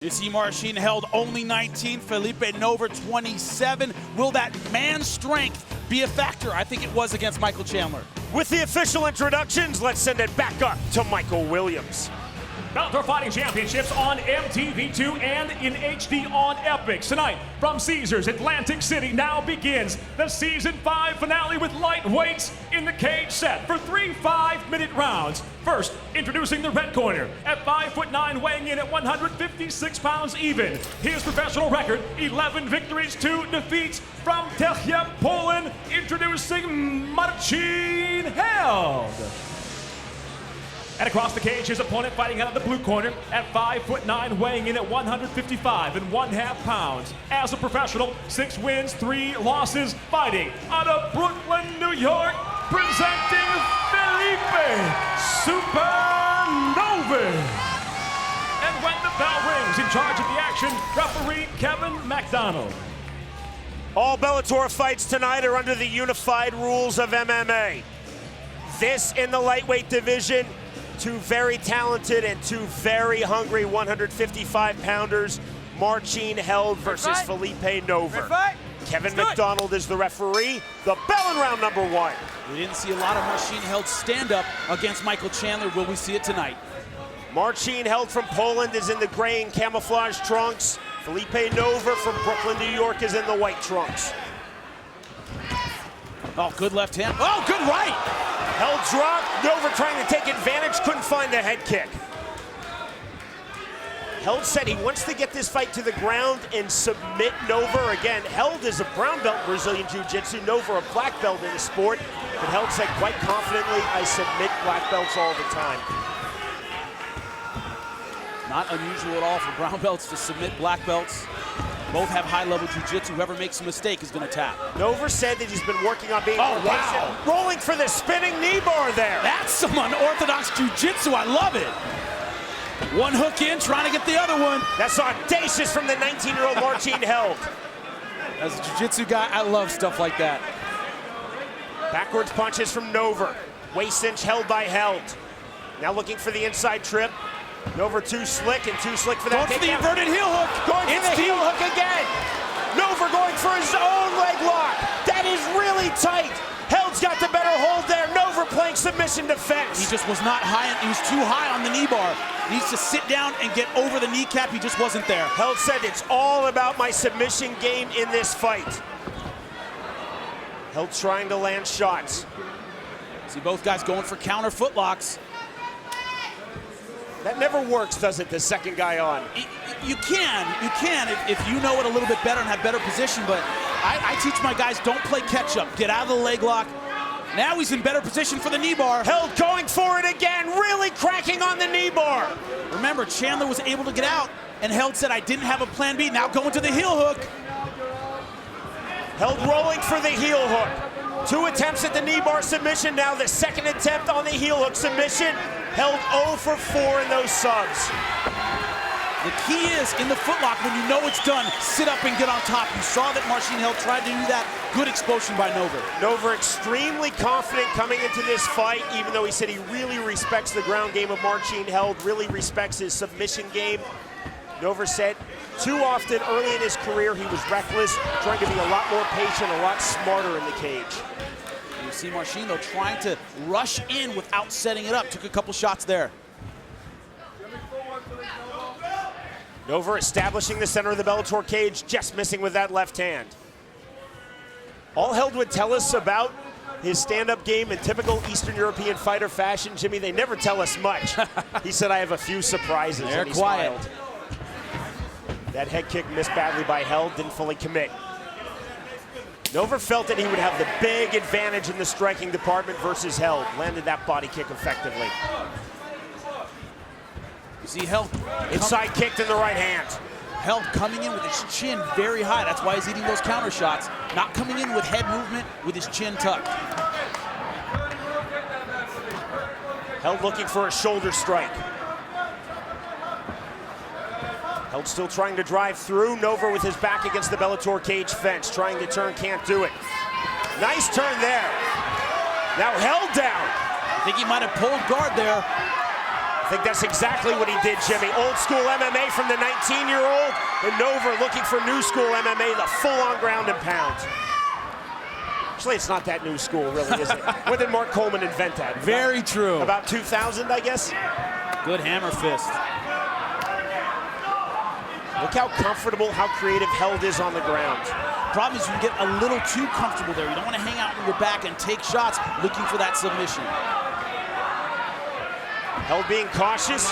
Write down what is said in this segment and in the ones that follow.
You see Marcin held only 19, Phillipe Nover 27. Will that man's strength be a factor? I think it was against Michael Chandler. With the official introductions, let's send it back up to Michael Williams. Bellator Fighting Championships on MTV2 and in HD on Epix. Tonight, from Caesars Atlantic City, now begins the Season 5 finale with lightweights in the cage set for 3 5-minute rounds. First, introducing the red corner at 5'9", weighing in at 156 pounds even. His professional record, 11 victories, 2 defeats. From Phillipe, Poland, introducing Marcin Held. And across the cage, his opponent fighting out of the blue corner at 5'9", weighing in at 155.5 pounds. As a professional, 6 wins, 3 losses, fighting out of Brooklyn, New York, presenting Phillipe Nover. And when the bell rings, in charge of the action, referee Kevin McDonald. All Bellator fights tonight are under the unified rules of MMA. This in the lightweight division. 2 very talented and 2 very hungry 155-pounders, Marcin Held versus Phillipe Nover. Kevin McDonald is the referee. The bell in round number 1. We didn't see a lot of Marcin Held stand up against Michael Chandler. Will we see it tonight? Marcin Held from Poland is in the gray and camouflage trunks. Phillipe Nover from Brooklyn, New York is in the white trunks. Oh, good left hand. Oh, good right. Held drop, Nover trying to take advantage, couldn't find the head kick. Held said he wants to get this fight to the ground and submit Nover. Again, Held is a brown belt in Brazilian Jiu-Jitsu, Nover a black belt in the sport. But Held said quite confidently, I submit black belts all the time. Not unusual at all for brown belts to submit black belts. Both have high-level jiu-jitsu. Whoever makes a mistake is going to tap. Nover said that he's been working on being more patient. Rolling for the spinning knee bar there. That's some unorthodox jiu-jitsu. I love it. One hook in, trying to get the other one. That's audacious from the 19-year-old Marcin Held. As a jiu-jitsu guy, I love stuff like that. Backwards punches from Nover. Waist cinch held by Held. Now looking for the inside trip. Nover too slick and too slick for that. Going for the inverted heel hook. Going for the heel hook again. Nover going for his own leg lock. That is really tight. Held's got the better hold there. Nover playing submission defense. He just was not high. He was too high on the knee bar. He needs to sit down and get over the kneecap. He just wasn't there. Held said it's all about my submission game in this fight. Held trying to land shots. See both guys going for counter footlocks. That never works, does it, the second guy on? You can if you know it a little bit better and have better position, but I teach my guys, don't play catch-up. Get out of the leg lock. Now he's in better position for the knee bar. Held going for it again, really cracking on the knee bar. Remember, Chandler was able to get out, and Held said, I didn't have a plan B. Now going to the heel hook. Held rolling for the heel hook. 2 attempts at the knee bar submission, now the second attempt on the heel hook submission. Held 0 for 4 in those subs. The key is, in the footlock, when you know it's done, sit up and get on top. You saw that Marcin Held tried to do that. Good expulsion by Nover. Nover extremely confident coming into this fight, even though he said he really respects the ground game of Marcin Held, really respects his submission game. Nover said too often early in his career he was reckless, trying to be a lot more patient, a lot smarter in the cage. You see Marcin, though, trying to rush in without setting it up. Took a couple shots there. Nover establishing the center of the Bellator cage, just missing with that left hand. All Held would tell us about his stand-up game in typical Eastern European fighter fashion, Jimmy, they never tell us much. He said, I have a few surprises. They're and he quiet. Smiled. That head kick missed badly by Held, didn't fully commit. Nover felt that he would have the big advantage in the striking department versus Held. Landed that body kick effectively. You see Held. Inside kicked in the right hand. Held coming in with his chin very high. That's why he's eating those counter shots. Not coming in with head movement, with his chin tucked. Held looking for a shoulder strike. Held still trying to drive through. Nover with his back against the Bellator cage fence. Trying to turn, can't do it. Nice turn there. Now Held down. I think he might have pulled guard there. I think that's exactly what he did, Jimmy. Old school MMA from the 19-year-old, and Nover looking for new school MMA, the full-on ground and pound. Actually, it's not that new school, really, is it? When did Mark Coleman invent that? Very true. About 2000, I guess? Good hammer fist. Look how comfortable, how creative Held is on the ground. Problem is you can get a little too comfortable there. You don't want to hang out on your back and take shots looking for that submission. Held being cautious,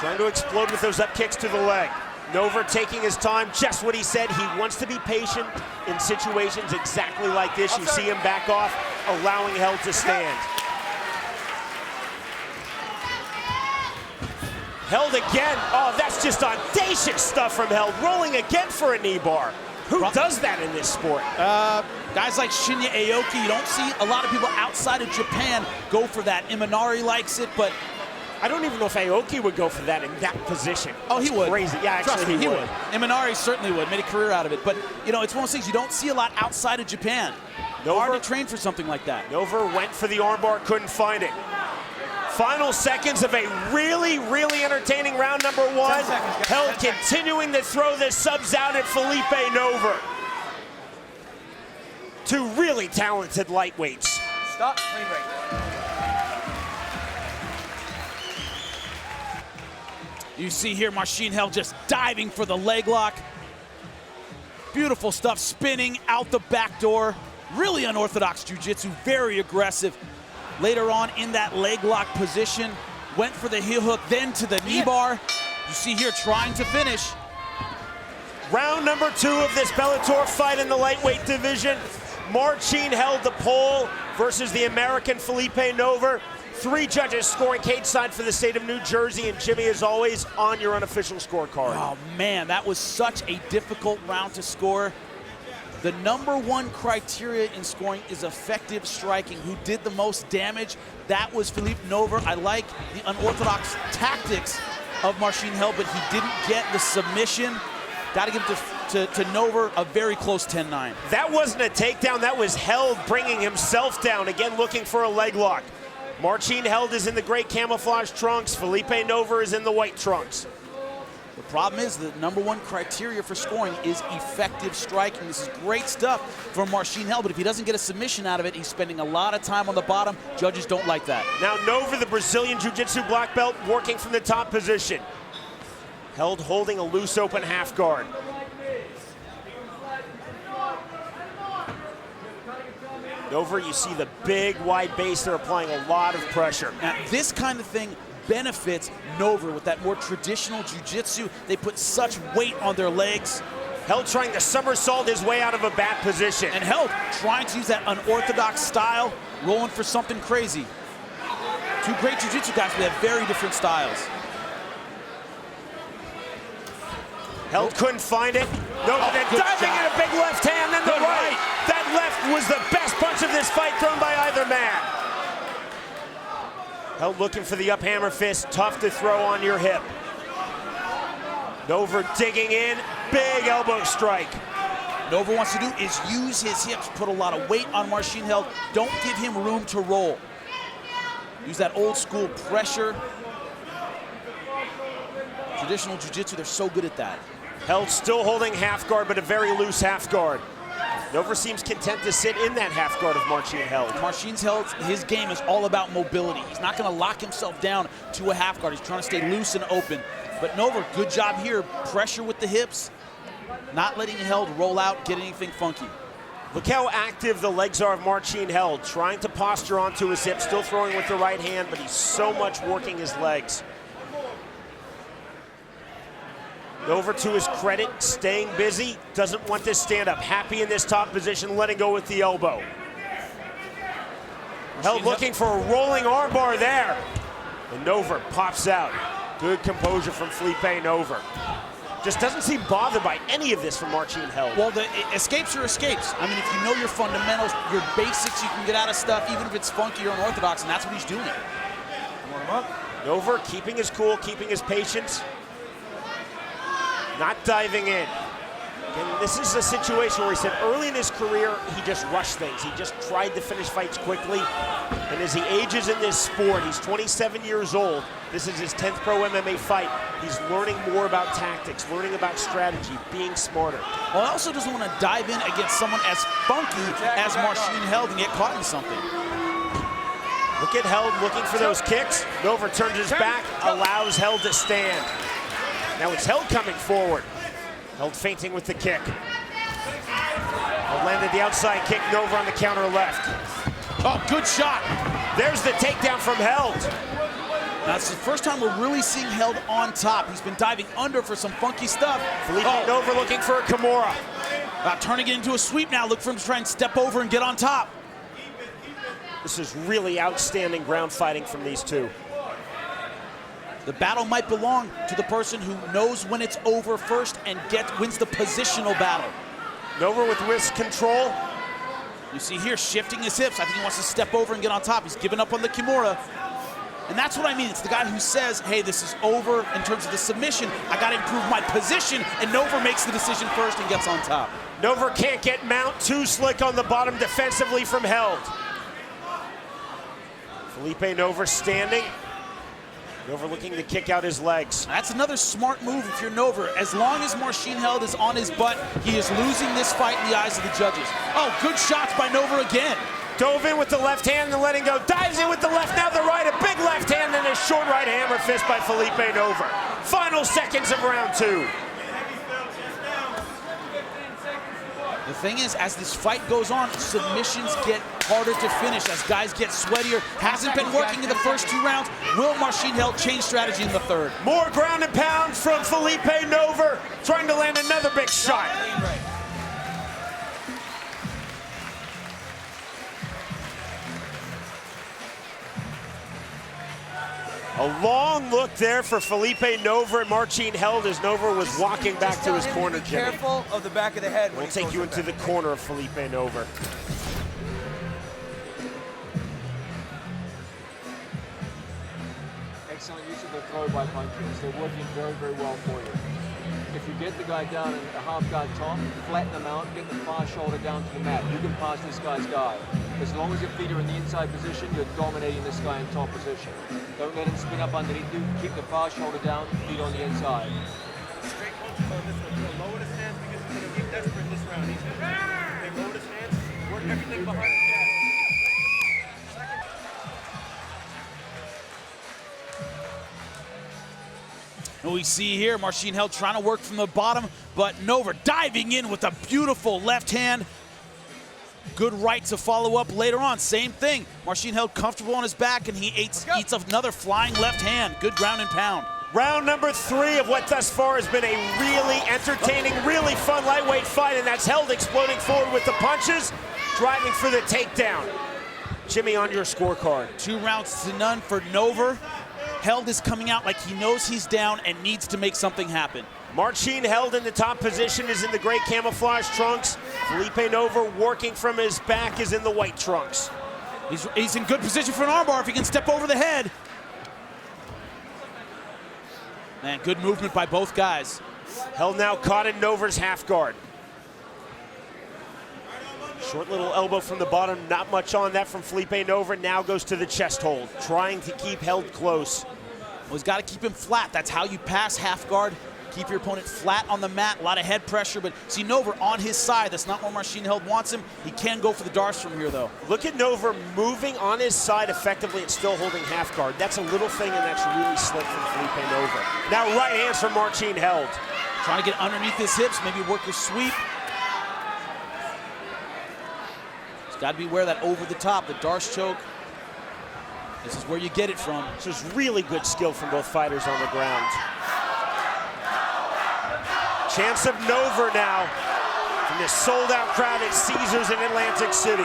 trying to explode with those up kicks to the leg. Nover taking his time, just what he said. He wants to be patient in situations exactly like this. You see him back off, allowing Held to stand. Held again. Oh, that's just audacious stuff from Held. Rolling again for a knee bar. Who does that in this sport? Guys like Shinya Aoki, you don't see a lot of people outside of Japan go for that. Imanari likes it, but I don't even know if Aoki would go for that in that position. Oh, he would. Crazy. Yeah, actually, he would. Imanari certainly would. Made a career out of it. But, you know, it's one of those things you don't see a lot outside of Japan. Hard to train for something like that. Nover went for the armbar, couldn't find it. Final seconds of a really, really entertaining round number one. Held continuing to throw the subs out at Phillipe Nover. Two really talented lightweights. Stop. Clean break. You see here Marcin Held just diving for the leg lock. Beautiful stuff, spinning out the back door. Really unorthodox jiu-jitsu, very aggressive. Later on in that leg lock position, went for the heel hook, then to the knee bar. You see here trying to finish. Round number two of this Bellator fight in the lightweight division. Marcin Held the pole versus the American Phillipe Nover. 3 judges scoring cage side for the state of New Jersey, and Jimmy, as always, on your unofficial scorecard. Oh man, that was such a difficult round to score. The #1 criteria in scoring is effective striking. Who did the most damage? That was Phillipe Nover. I like the unorthodox tactics of Marcin Held, but he didn't get the submission. Got to give it to Nover, a very close 10-9. That wasn't a takedown, that was Held bringing himself down, again looking for a leg lock. Marcin Held is in the gray camouflage trunks, Phillipe Nover is in the white trunks. The problem is the #1 criteria for scoring is effective striking. This is great stuff from Marcin Held, but if he doesn't get a submission out of it, he's spending a lot of time on the bottom. Judges don't like that. Now Nover, the Brazilian Jiu-Jitsu black belt, working from the top position. Held holding a loose open half guard. Nover, you see the big wide base, they're applying a lot of pressure. Now this kind of thing benefits Nover with that more traditional jiu-jitsu. They put such weight on their legs. Held trying to somersault his way out of a bad position. And Held trying to use that unorthodox style, rolling for something crazy. Two great jiu-jitsu guys, but they have very different styles. Held couldn't find it. Nover then diving in a big left hand, then the right. That left was the best punch of this fight thrown by either man. Held looking for the up hammer fist, tough to throw on your hip. Nover digging in, big elbow strike. Nover wants to do is use his hips, put a lot of weight on Marcin Held. Don't give him room to roll. Use that old school pressure. Traditional jiu-jitsu, they're so good at that. Held still holding half guard, but a very loose half guard. Nover seems content to sit in that half guard of Marcin Held. Marcin Held, his game is all about mobility. He's not going to lock himself down to a half guard. He's trying to stay loose and open. But Nover, good job here. Pressure with the hips, not letting Held roll out, get anything funky. Look how active the legs are of Marcin Held, trying to posture onto his hips, still throwing with the right hand, but he's so much working his legs. Nover, to his credit, staying busy, doesn't want this stand up. Happy in this top position, letting go with the elbow. Held looking for a rolling armbar there. And Nover pops out. Good composure from Phillipe Nover. Just doesn't seem bothered by any of this from Marcin Held. Well, the escapes are escapes. I mean, if you know your fundamentals, your basics, you can get out of stuff, even if it's funky or unorthodox, and that's what he's doing. Warm him up. Nover keeping his cool, keeping his patience. Not diving in. And this is a situation where he said early in his career, he just rushed things. He just tried to finish fights quickly. And as he ages in this sport, he's 27 years old. This is his 10th pro MMA fight. He's learning more about tactics, learning about strategy, being smarter. Well, he also doesn't want to dive in against someone as funky as Marcin Held and get caught in something. Look at Held looking for those kicks. Nover turns his back, allows Held to stand. Now it's Held coming forward. Held feinting with the kick. Held landed the outside kick, Nover on the counter left. Oh, good shot. There's the takedown from Held. That's the first time we're really seeing Held on top. He's been diving under for some funky stuff. Phillipe Nover looking for a Kimura. Turning it into a sweep now. Look for him to try and step over and get on top. This is really outstanding ground fighting from these two. The battle might belong to the person who knows when it's over first and wins the positional battle. Nover with wrist control. You see here, shifting his hips. I think he wants to step over and get on top. He's giving up on the Kimura. And that's what I mean. It's the guy who says, hey, this is over in terms of the submission. I got to improve my position. And Nover makes the decision first and gets on top. Nover can't get mount. Too slick on the bottom defensively from Held. Phillipe Nover standing. Nover looking to kick out his legs. That's another smart move if you're Nover. As long as Marcin Held is on his butt, he is losing this fight in the eyes of the judges. Oh, good shots by Nover again. Dove in with the left hand and letting go. Dives in with the left, now the right. A big left hand and a short right hammer fist by Phillipe Nover. Final seconds of round two. The thing is, as this fight goes on, submissions get harder to finish as guys get sweatier. Hasn't been working in the first two rounds. Will Marcin Held change strategy in the third? More ground and pound from Phillipe Nover, trying to land another big shot. A long look there for Phillipe Nover and Marcin Held as Nover was walking back to his corner. Be careful of the back of the head. We'll take you into the corner of Phillipe Nover. Excellent use of the throw-by punches. They're working very, very well for you. If you get the guy down in a half-guard top, flatten him out, get the far shoulder down to the mat. You can pass this guy's guard. As long as your feet are in the inside position, you're dominating this guy in top position. Don't let him spin up underneath you. Keep the far shoulder down, feet on the inside. Straight punches on this one. So lower the stance because he's going to be desperate this round. He's going to lower the stance, work everything behind the jab. And we see here Marcin Held trying to work from the bottom, but Nover diving in with a beautiful left hand. Good right to follow up later on. Same thing. Marcin Held comfortable on his back, and he eats another flying left hand. Good ground and pound. Round number three of what thus far has been a really entertaining, really fun lightweight fight, and that's Held exploding forward with the punches, driving for the takedown. Jimmy, on your scorecard. 2 rounds to none for Nover. Held is coming out like he knows he's down and needs to make something happen. Marcin Held in the top position is in the gray camouflage trunks. Phillipe Nover working from his back is in the white trunks. He's in good position for an armbar if he can step over the head. Man, good movement by both guys. Held now caught in Nover's half guard. Short little elbow from the bottom, not much on that from Phillipe Nover. Now goes to the chest hold, trying to keep Held close. Well, he's got to keep him flat. That's how you pass half guard. Keep your opponent flat on the mat. A lot of head pressure, but see Nover on his side. That's not where Marcin Held wants him. He can go for the darts from here, though. Look at Nover moving on his side effectively and still holding half guard. That's a little thing, and that's really slick from Phillipe Nover. Now right hands from Marcin Held. Trying to get underneath his hips, maybe work a sweep. He's got to beware of that over the top, the darce choke. This is where you get it from. This is really good skill from both fighters on the ground. Chance of Nover now from this sold-out crowd at Caesars in Atlantic City.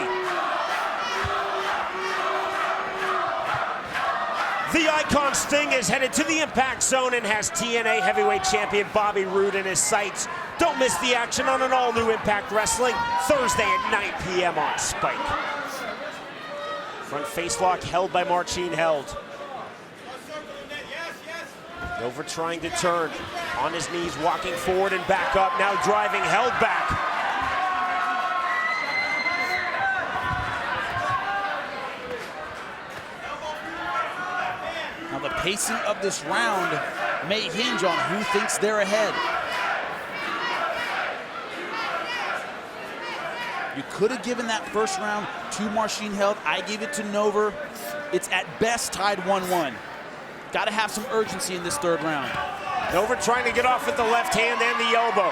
The Icon Sting is headed to the Impact Zone and has TNA heavyweight champion Bobby Roode in his sights. Don't miss the action on an all-new Impact Wrestling Thursday at 9 p.m. on Spike. Front face lock held by Marcin Held. Nover trying to turn. On his knees, walking forward and back up, now driving, held back. Now the pacing of this round may hinge on who thinks they're ahead. You could have given that first round to Marcin Held. I gave it to Nover. It's at best tied 1-1. Got to have some urgency in this third round. Nover trying to get off with the left hand and the elbow.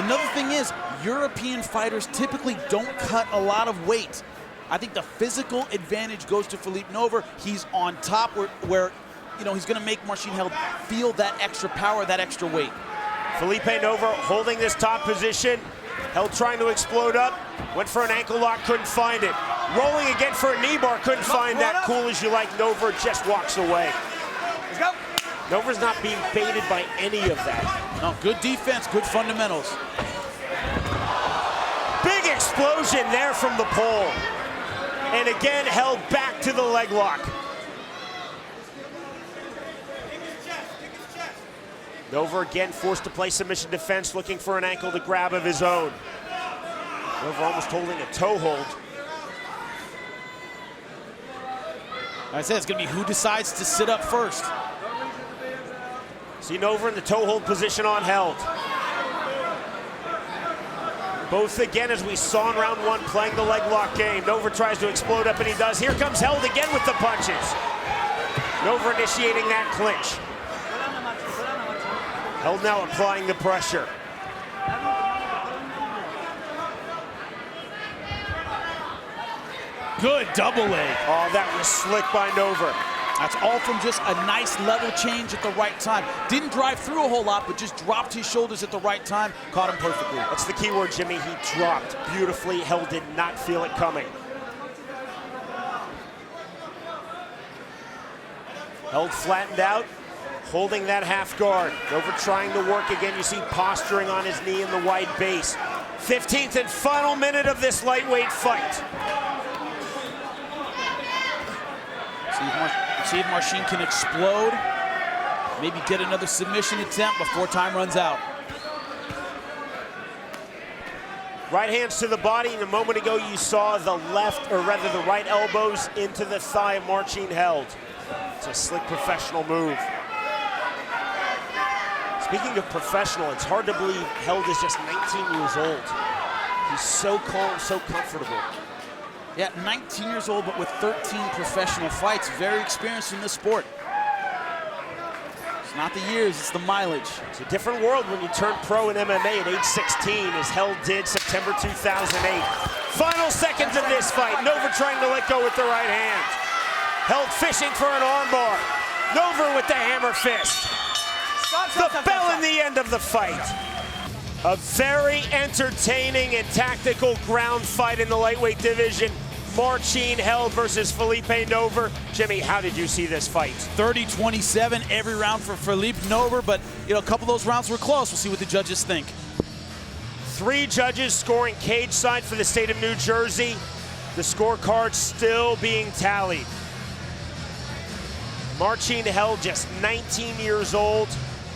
Another thing is, European fighters typically don't cut a lot of weight. I think the physical advantage goes to Phillipe Nover. He's on top where you know, he's going to make Marcin Held feel that extra power, that extra weight. Phillipe Nover holding this top position. Held trying to explode up. Went for an ankle lock, couldn't find it. Rolling again for a knee bar, couldn't find that. Cool as you like, Nover just walks away. Let's go. Nover's not being baited by any of that. No, good defense, good fundamentals. Big explosion there from the pole. And again, held back to the leg lock. Nover again forced to play submission defense, looking for an ankle to grab of his own. Nover almost holding a toe hold. Like I said, it's going to be who decides to sit up first. See Nover in the toe hold position on Held. Both again, as we saw in round one, playing the leg lock game. Nover tries to explode up, and he does. Here comes Held again with the punches. Nover initiating that clinch. Held now applying the pressure. Good double leg. Oh, that was slick by Nover. That's all from just a nice level change at the right time. Didn't drive through a whole lot, but just dropped his shoulders at the right time. Caught him perfectly. That's the key word, Jimmy. He dropped beautifully. Held did not feel it coming. Held flattened out, holding that half guard. Nover trying to work again. You see posturing on his knee in the wide base. 15th and final minute of this lightweight fight. See if Marcin can explode. Maybe get another submission attempt before time runs out. Right hands to the body, and a moment ago you saw the left, or rather the right elbows into the thigh of Marcin Held. It's a slick professional move. Speaking of professional, it's hard to believe Held is just 19 years old. He's so calm, so comfortable. Yeah, 19 years old, but with 13 professional fights. Very experienced in this sport. It's not the years, it's the mileage. It's a different world when you turn pro in MMA at age 16, as Held did September 2008. Final seconds of this fight. Nover trying to let go with the right hand. Held fishing for an armbar. Nover with the hammer fist. The bell in the end of the fight. A very entertaining and tactical ground fight in the lightweight division. Marcin Held versus Phillipe Nover. Jimmy, how did you see this fight? 30-27 every round for Phillipe Nover, but you know, a couple of those rounds were close. We'll see what the judges think. 3 judges scoring cage side for the state of New Jersey. The scorecard still being tallied. Marcin Held, just 19 years old.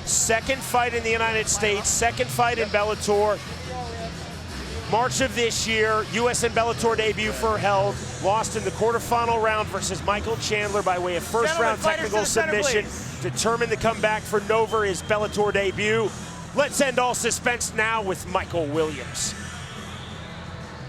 Second fight in the United States, second fight in Bellator. March of this year, US and Bellator debut for Held. Lost in the quarterfinal round versus Michael Chandler by way of first round technical submission. Determined to come back for Nover, his Bellator debut. Let's end all suspense now with Michael Williams.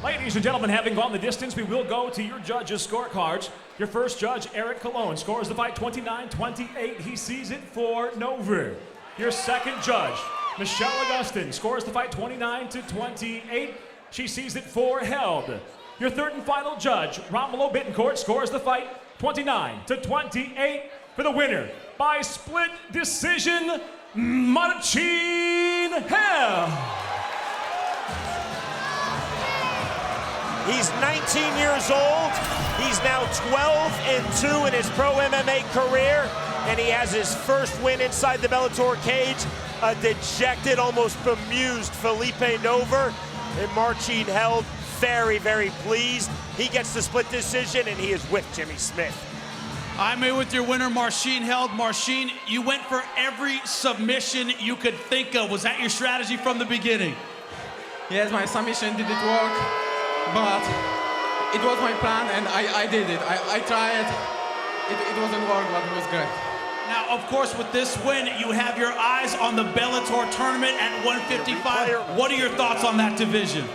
Ladies and gentlemen, having gone the distance, we will go to your judges' scorecards. Your first judge, Eric Colon, scores the fight 29-28. He sees it for Nover. Your second judge, Michelle Augustin, scores the fight 29-28. She sees it for Held. Your third and final judge, Romulo Bittencourt, scores the fight 29-28 for the winner by split decision, Marcin Held. He's 19 years old. He's now 12-2 in his pro MMA career, and he has his first win inside the Bellator cage. A dejected, almost bemused Phillipe Nover, and Marcin Held very, very pleased. He gets the split decision, and he is with Jimmy Smith. I'm here with your winner, Marcin held. Marcin, you went for every submission you could think of. Was that your strategy from the beginning? Yes, my submission didn't work, but it was my plan and I did it. I tried. It wasn't work, but it was great. Now, of course, with this win, you have your eyes on the Bellator tournament at 155. What are your thoughts on that division?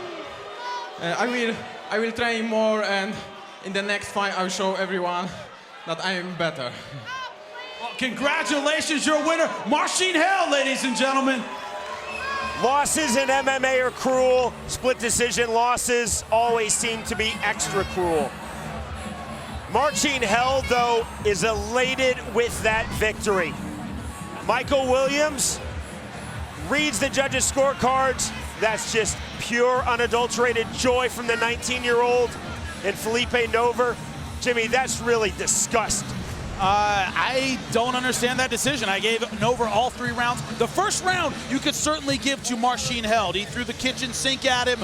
I will train more, and in the next fight, I'll show everyone that I am better. Well, congratulations, your winner, Marcin held, ladies and gentlemen. Losses in MMA are cruel. Split decision losses always seem to be extra cruel. Marcin held, though, is elated with that victory. Michael Williams reads the judges' scorecards. That's just pure, unadulterated joy from the 19-year-old. And Phillipe Nover, Jimmy, that's really disgust. I don't understand that decision. I gave Nover all 3 rounds. The first round, you could certainly give to Marcin held. He threw the kitchen sink at him.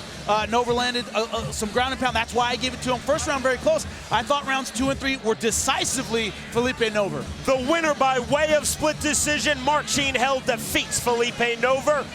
Nover landed some ground and pound. That's why I gave it to him. First round, very close. I thought rounds 2 and 3 were decisively Phillipe Nover. The winner by way of split decision, Marcin held defeats Phillipe Nover.